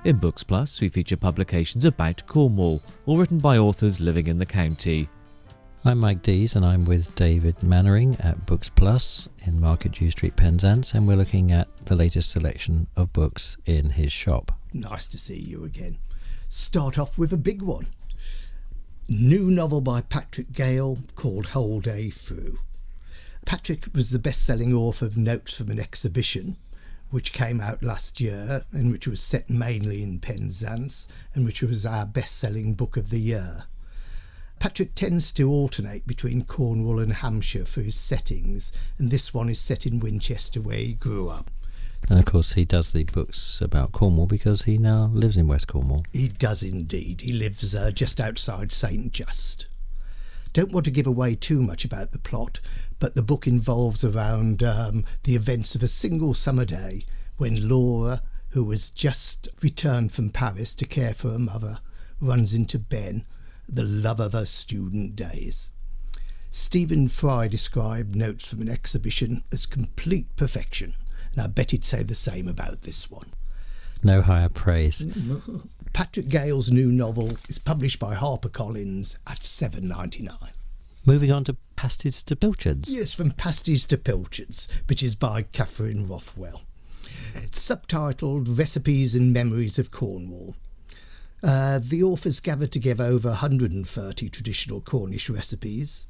In Books Plus, we feature publications about Cornwall, all written by authors living in the county. I'm Mike Dees and I'm with David Mainwaring at Books Plus in Market Jew Street, Penzance, and we're looking at the latest selection of books in his shop. Nice to see you again. Start off with a big one. New novel by Gale called Whole Day Through. Patrick was the best-selling author of Notes from an Exhibition, which came out last year and which was set mainly in Penzance and which was our best-selling book of the year. Patrick tends to alternate between Cornwall and Hampshire for his settings, and this one is set in Winchester where he grew up. And of course he does the books about Cornwall because he now lives in West Cornwall. He does indeed. He lives just outside St Just. Don't want to give away too much about the plot, but the book involves around the events of a single summer day when Laura, who has just returned from Paris to care for her mother, runs into Ben, the love of her student days. Stephen Fry described Notes from an Exhibition as complete perfection, and I bet he'd say the same about this one. No higher praise. Patrick Gale's new novel is published by HarperCollins at $7.99. Moving on to Pasties to Pilchards. Yes, from Pasties to Pilchards, which is by Catherine Rothwell. It's subtitled Recipes and Memories of Cornwall. The authors gathered together over 130 traditional Cornish recipes.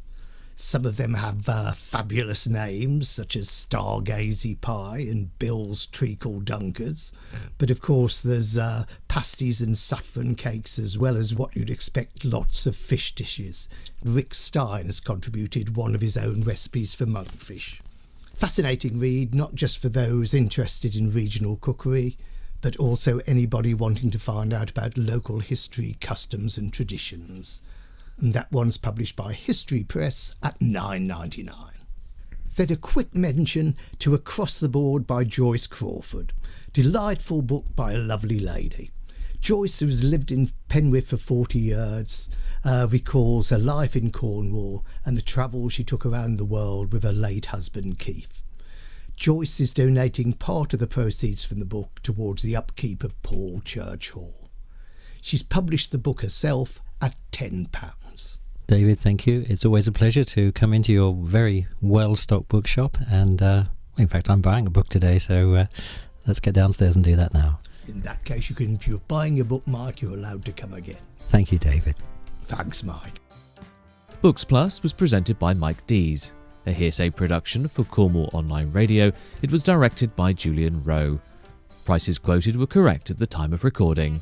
Some of them have fabulous names such as Stargazy Pie and Bill's Treacle Dunkers. But of course there's pasties and saffron cakes as well as what you'd expect, lots of fish dishes. Rick Stein has contributed one of his own recipes for monkfish. Fascinating read, not just for those interested in regional cookery, but also anybody wanting to find out about local history, customs and traditions. And that one's published by History Press at $9.99. Then a quick mention to Across the Board by Joyce Crawford. Delightful book by a lovely lady. Joyce, who has lived in Penwith for 40 years, recalls her life in Cornwall and the travel she took around the world with her late husband Keith. Joyce is donating part of the proceeds from the book towards the upkeep of Paul Church Hall. She's published the book herself at £10. David, thank you. It's always a pleasure to come into your very well-stocked bookshop. And in fact, I'm buying a book today, so let's get downstairs and do that now. In that case, if you're buying a book, Mike, you're allowed to come again. Thank you, David. Thanks, Mike. Books Plus was presented by Mike Dees. A Hearsay production for Cornwall Online Radio. It was directed by Julian Rowe. Prices quoted were correct at the time of recording.